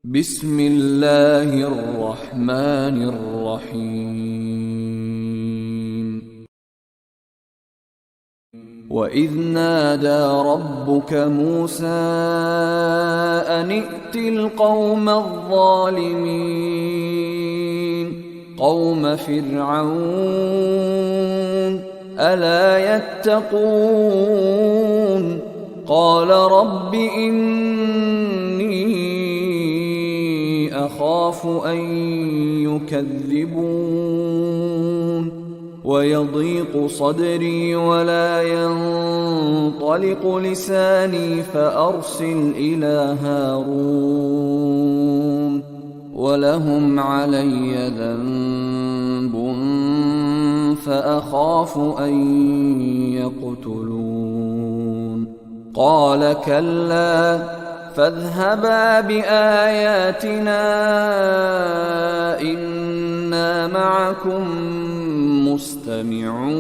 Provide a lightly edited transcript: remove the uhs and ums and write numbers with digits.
بسم الله الرحمن الرحيم وإذ نادى ربك موسى أن ائت القوم الظالمين قوم فرعون ألا يتقون قال رب إني أخاف أن يكذبون ويضيق صدري ولا ينطلق لساني فأرسل إلى هارون ولهم علي ذنب فأخاف أن يقتلون قال كلا فاذهبا بآياتنا إنا معكم مستمعون